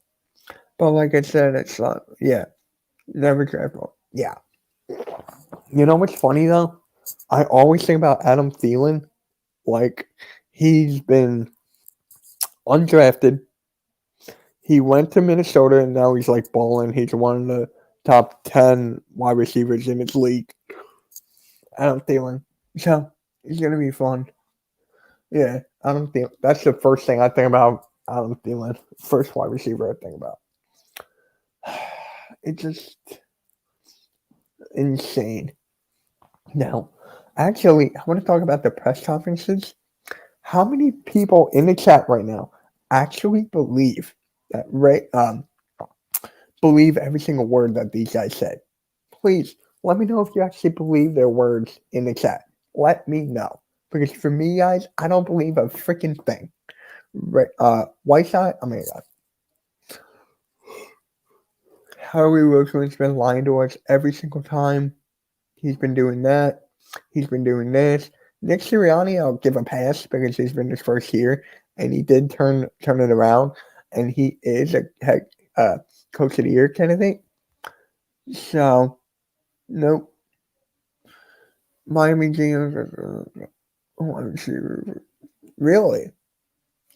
But like I said, it's not. Yeah. Never draft one. Yeah. You know what's funny, though? I always think about Adam Thielen. Like, he's been undrafted. He went to Minnesota, and now he's, like, balling. He's one of the top 10 wide receivers in his league. Adam Thielen. So, it's going to be fun. Yeah, Adam Thielen. That's the first thing I think about Adam Thielen. First wide receiver I think about. It's just insane. Now, actually, I want to talk about the press conferences. How many people in the chat right now actually believe that believe every single word that these guys said? Please let me know if you actually believe their words in the chat. Let me know. Because for me, guys, I don't believe a freaking thing. Whiteside, oh my God. Howie Roseman's been lying to us every single time. He's been doing that. He's been doing this. Nick Sirianni, I'll give a pass because he's been his first year, and he did turn it around, and he is a head coach of the year candidate. So, nope. Miami G. Really?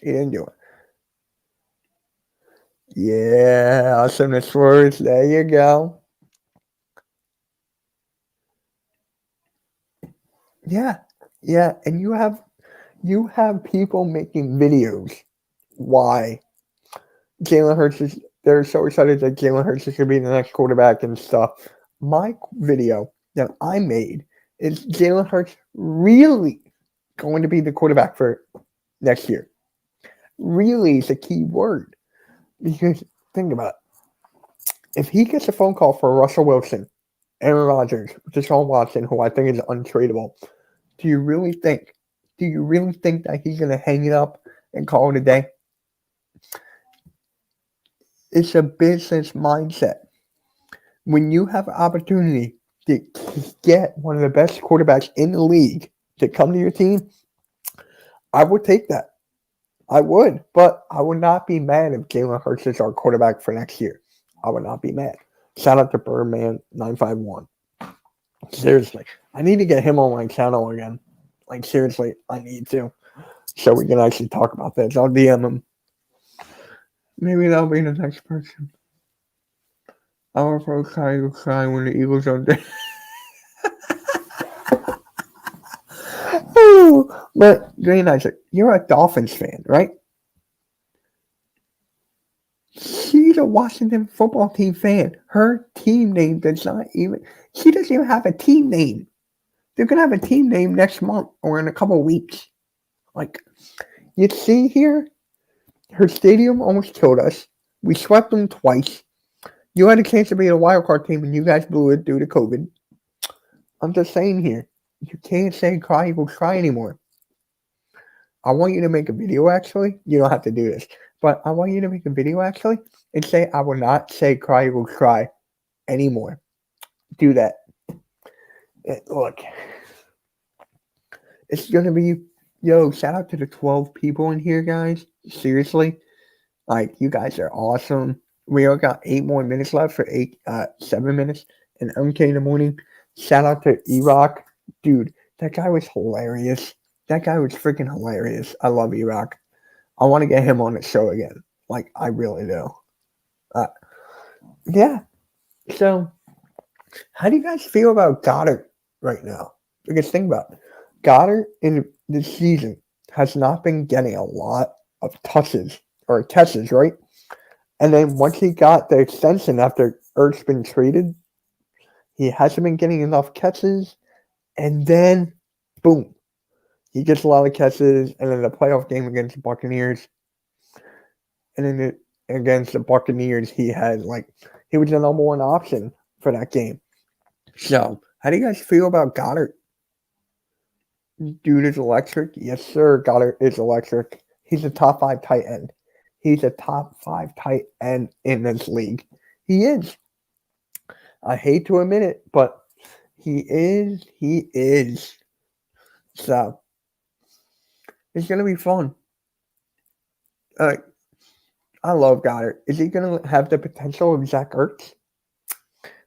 He didn't do it. Yeah, awesomeness words. There you go. Yeah, and you have people making videos why Jalen Hurts is. They're so excited that Jalen Hurts is going to be the next quarterback and stuff. My video that I made is Jalen Hurts really going to be the quarterback for next year. Really is a key word because think about it. If he gets a phone call for Russell Wilson, Aaron Rodgers, Deshaun Watson, who I think is untradeable, do you really think that he's going to hang it up and call it a day? It's a business mindset. When you have an opportunity to get one of the best quarterbacks in the league to come to your team, I would take that. I would, but I would not be mad if Jalen Hurts is our quarterback for next year. I would not be mad. Shout out to Birdman951. Seriously, I need to get him on my channel again. Like, seriously, I need to. So we can actually talk about this. I'll DM him. Maybe that'll be the next person. Our folks cry when the Eagles are dead. But Green Isaac, you're a Dolphins fan, right? She's a Washington football team fan. Her team name does not even. She doesn't even have a team name. They're gonna have a team name next month or in a couple of weeks. Like, you see here, her stadium almost killed us. We swept them twice. You had a chance to be a wild card team, and you guys blew it due to COVID. I'm just saying here, you can't say cry equals cry anymore. I want you to make a video, actually. You don't have to do this. But I want you to make a video, actually, and say, I will not say cry equals cry anymore. Do that. Look, it's going to be, shout out to the 12 people in here, guys. Seriously. Like, you guys are awesome. We all got 8 more minutes left for 7 minutes. And MK in the morning. Shout out to Erock. Dude, that guy was hilarious. That guy was freaking hilarious. I love Erock. I want to get him on the show again. Like, I really do. Yeah. So, how do you guys feel about Goddard right now? Because think about it. Goddard in this season has not been getting a lot of touches or catches, right? And then once he got the extension after Ertz been traded, he hasn't been getting enough catches. And then, boom. He gets a lot of catches, and then the playoff game against the Buccaneers. And then against the Buccaneers, he was the number one option for that game. So, how do you guys feel about Goddard? Dude is electric. Yes, sir. Goddard is electric. He's a top 5 tight end. He's a top 5 tight end in this league. He is. I hate to admit it, but he is. He is. So, it's going to be fun. I love Goddard. Is he going to have the potential of Zach Ertz?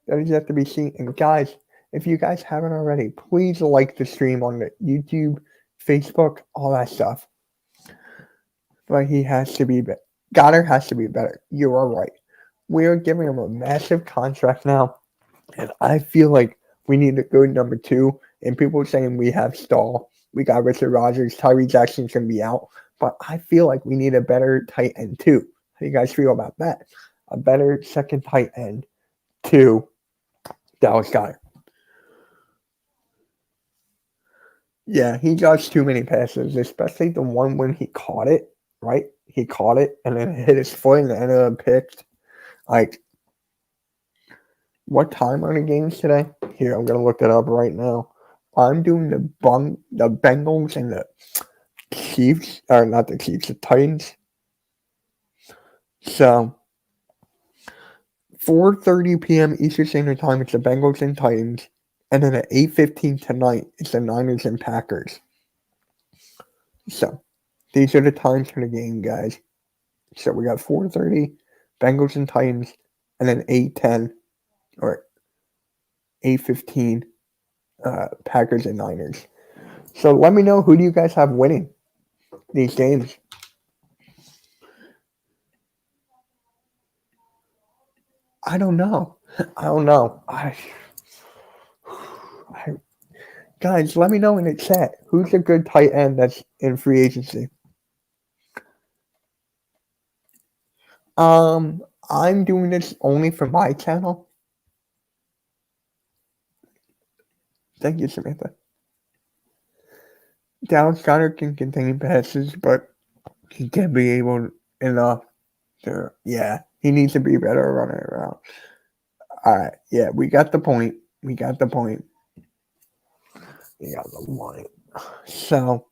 That is yet to be seen. And guys, if you guys haven't already, please like the stream on the YouTube, Facebook, all that stuff. But he has to be better. Goddard has to be better. You are right. We are giving him a massive contract now. And I feel like we need to go number 2. And people are saying we have Stall. We got Richard Rodgers. Tyree Jackson's going to be out. But I feel like we need a better tight end too. How do you guys feel about that? A better second tight end to Dallas Goddard. Yeah, he dodged too many passes, especially the one when he caught it, right? He caught it and then hit his foot and ended up picked. Like, what time are the games today? Here, I'm going to look it up right now. I'm doing the Bengals and the Chiefs, or not the Chiefs, the Titans. So, 4:30 p.m. Eastern Standard Time, it's the Bengals and Titans. And then at 8:15 tonight, it's the Niners and Packers. So, these are the times for the game, guys. So, we got 4:30, Bengals and Titans, and then 8:10, or 8:15, Packers and Niners. So let me know, who do you guys have winning these games? I don't know. Guys, let me know in the chat. Who's a good tight end that's in free agency? I'm doing this only for my channel. Thank you, Samantha. Dallas Goedert can contain passes, but he can't be able enough to. Yeah, he needs to be better running around. All right. Yeah, we got the point. We got the point. So,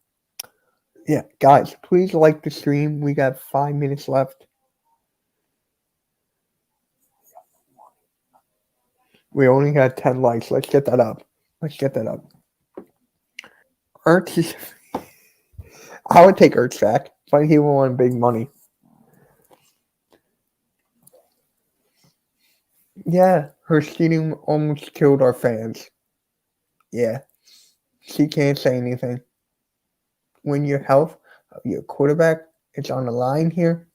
yeah, guys, please like the stream. We got 5 minutes left. We only got 10 likes. Let's get that up. Ertz is... I would take Ertz back, but he will want big money. Yeah, her cheating almost killed our fans. Yeah. She can't say anything. When your health of your quarterback is on the line here,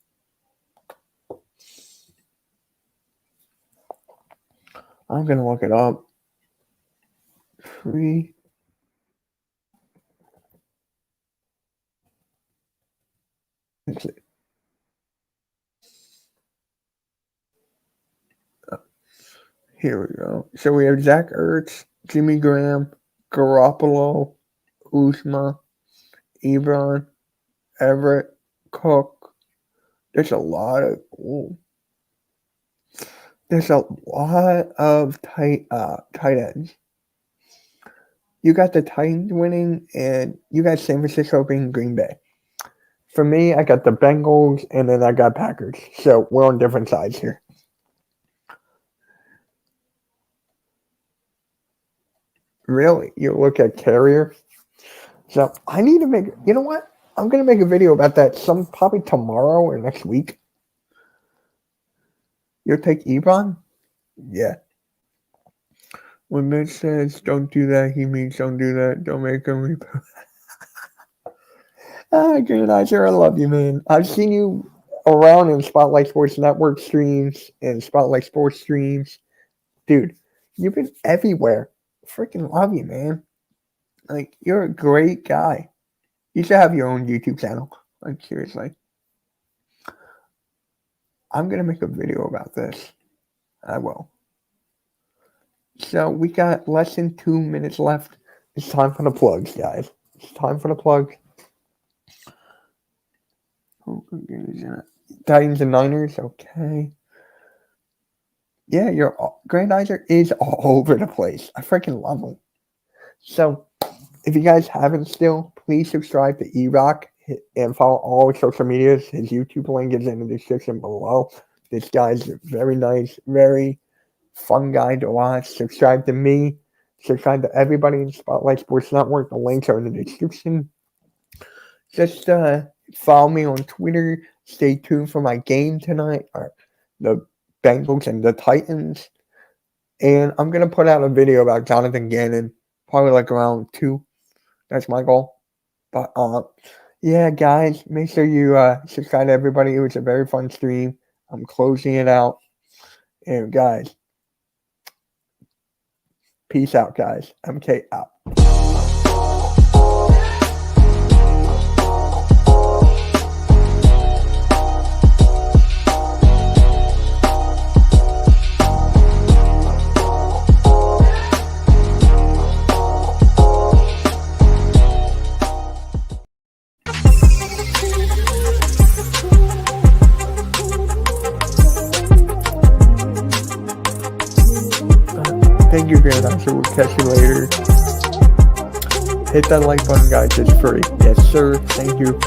I'm going to look it up. Free. Here we go. So we have Zach Ertz, Jimmy Graham, Garoppolo, Uzma, Ebron, Everett, Cook. There's a lot of tight ends. You got the Titans winning, and you got San Francisco being Green Bay. For me, I got the Bengals, and then I got Packers. So we're on different sides here. Really? You look at Carrier? So I need to make, you know what? I'm going to make a video about that probably tomorrow or next week. You'll take Ebron? Yeah. When Mitch says don't do that, he means don't do that. Don't make him repost. Grenadier, I love you, man. I've seen you around in Spotlight Sports Network streams and Spotlight Sports streams. Dude, you've been everywhere. Freaking love you, man. Like, you're a great guy. You should have your own YouTube channel. Like, seriously. I'm going to make a video about this. I will. So, we got less than 2 minutes left. It's time for the plugs, guys. It's time for the plugs. Titans and Niners, okay. Yeah, your Grandizer is all over the place. I freaking love him. So, if you guys haven't still, please subscribe to Erock and follow all his social medias. His YouTube link is in the description below. This guy's very nice, very fun guy to watch. Subscribe to me. Subscribe to everybody in Spotlight Sports Network. The links are in the description. Just follow me on Twitter. Stay tuned for my game tonight. The Bengals and the Titans. And I'm going to put out a video about Jonathan Gannon. Probably like around 2. That's my goal. But, yeah, guys, make sure you subscribe to everybody. It was a very fun stream. I'm closing it out. And, guys, peace out, guys. MK out. Thank you, Grandmaster. We'll catch you later. Hit that like button, guys. It's free. Yes, sir. Thank you.